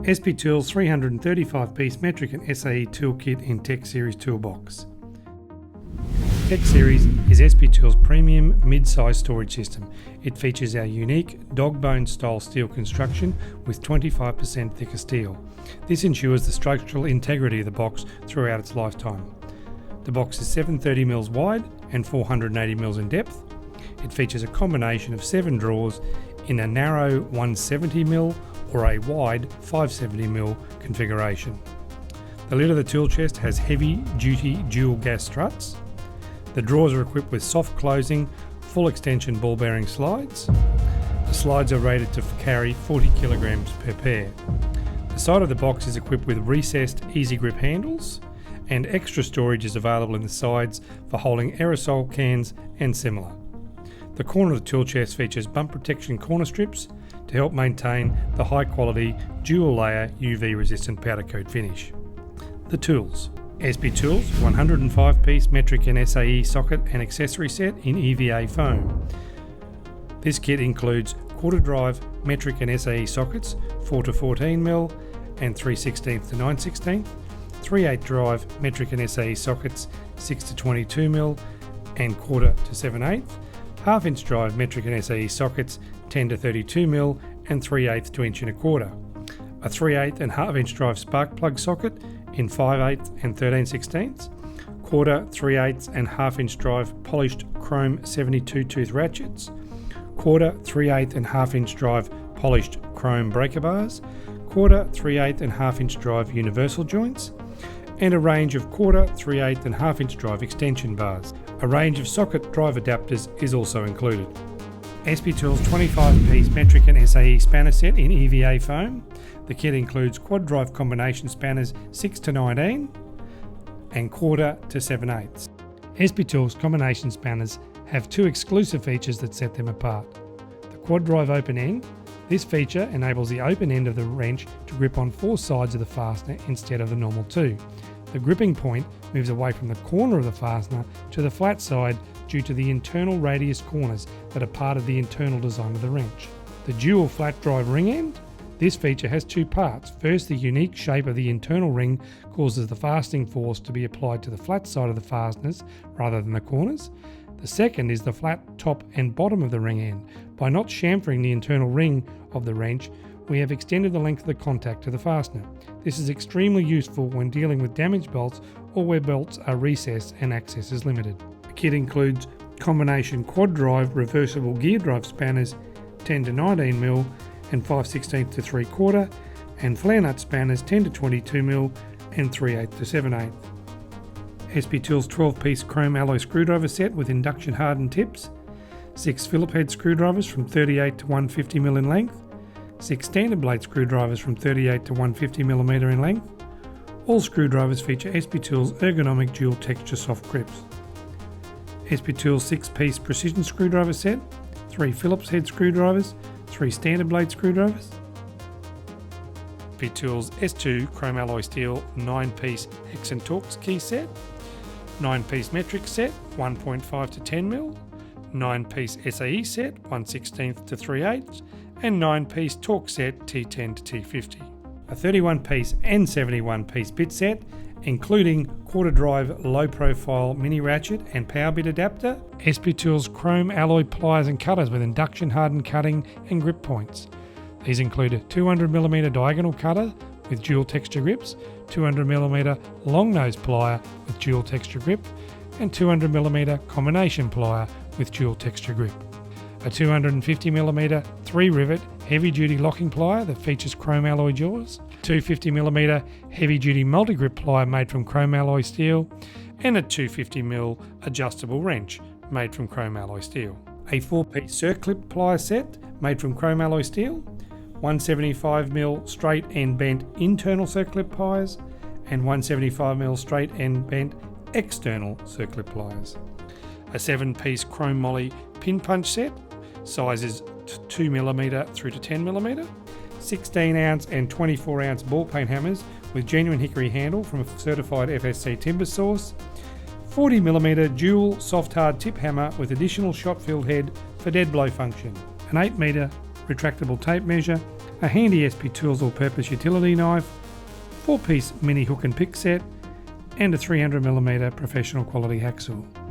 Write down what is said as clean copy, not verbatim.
SP Tools 335-piece metric and SAE toolkit in Tech Series toolbox. Tech Series is SP Tools' premium mid-size storage system. It features our unique dog bone style steel construction with 25% thicker steel. This ensures the structural integrity of the box throughout its lifetime. The box is 730mm wide and 480mm in depth. It features a combination of 7 drawers in a narrow 170mm or a wide 570mm configuration. The lid of the tool chest has heavy-duty dual gas struts. The drawers are equipped with soft closing, full extension ball bearing slides. The slides are rated to carry 40 kilograms per pair. The side of the box is equipped with recessed easy grip handles, and extra storage is available in the sides for holding aerosol cans and similar. The corner of the tool chest features bump protection corner strips to help maintain the high quality dual layer UV resistant powder coat finish. The tools. SP Tools 105-piece metric and SAE socket and accessory set in EVA foam. This kit includes quarter drive metric and SAE sockets 4 to 14mm and 3/16 to 9/16, 3/8 drive metric and SAE sockets 6 to 22mm and quarter to 7/8, half-inch drive metric and SAE sockets 10 to 32mm and 3/8 to 1 1/4, a 3/8 and half-inch drive spark plug socket in 5/8 and 13/16, quarter, 3/8 and half-inch drive polished chrome 72 tooth ratchets, quarter, 3/8 and half-inch drive polished chrome breaker bars, quarter, 3/8 and half-inch drive universal joints, and a range of quarter, 3/8 and half-inch drive extension bars. A range of socket drive adapters is also included. SP Tools 25-piece metric and SAE spanner set in EVA foam. The kit includes quad drive combination spanners 6 to 19 and quarter to 7/8. SP Tools combination spanners have 2 exclusive features that set them apart. The quad drive open end. This feature enables the open end of the wrench to grip on 4 sides of the fastener instead of the normal 2. The gripping point moves away from the corner of the fastener to the flat side due to the internal radius corners that are part of the internal design of the wrench. The dual flat drive ring end. This feature has 2 parts. First, the unique shape of the internal ring causes the fastening force to be applied to the flat side of the fasteners rather than the corners. The second is the flat top and bottom of the ring end. By not chamfering the internal ring of the wrench, we have extended the length of the contact to the fastener. This is extremely useful when dealing with damaged bolts or where bolts are recessed and access is limited. The kit includes combination quad drive reversible gear drive spanners 10 to 19mm and 5/16 to 3/4, and flare nut spanners 10 to 22mm and 3/8 to 7/8. SP Tools 12-piece chrome alloy screwdriver set with induction hardened tips, 6 Phillip head screwdrivers from 38 to 150mm in length, 6 standard blade screwdrivers from 38 to 150mm in length. All screwdrivers feature SP Tools ergonomic dual texture soft grips. SP Tools 6-piece precision screwdriver set, 3 Phillips head screwdrivers, 3 standard blade screwdrivers. SP Tools S2 chrome alloy steel 9-piece hex and Torx key set, 9-piece metric set 1.5 to 10mm, 9-piece SAE set 1/16 to 3/8, and 9-piece Torx set T10 to T50. A 31-piece and 71-piece bit set, including quarter drive low profile mini ratchet and power bit adapter. SP Tools chrome alloy pliers and cutters with induction hardened cutting and grip points. These include a 200mm diagonal cutter with dual texture grips, 200mm long nose plier with dual texture grip, and 200mm combination plier with dual texture grip. A 250mm 3 rivet heavy duty locking plier that features chrome alloy jaws, 250mm heavy duty multi grip plier made from chrome alloy steel, and a 250mm adjustable wrench made from chrome alloy steel. A 4-piece circlip plier set made from chrome alloy steel, 175mm straight and bent internal circlip pliers, and 175mm straight and bent external circlip pliers. A 7-piece chrome moly pin punch set, sizes 2mm through to 10mm, 16-ounce and 24-ounce ball peen hammers with genuine hickory handle from a certified FSC timber source, 40mm dual soft hard tip hammer with additional shot filled head for dead blow function, an 8 metre retractable tape measure, a handy SP Tools all-purpose utility knife, 4-piece mini hook and pick set, and a 300mm professional quality hacksaw.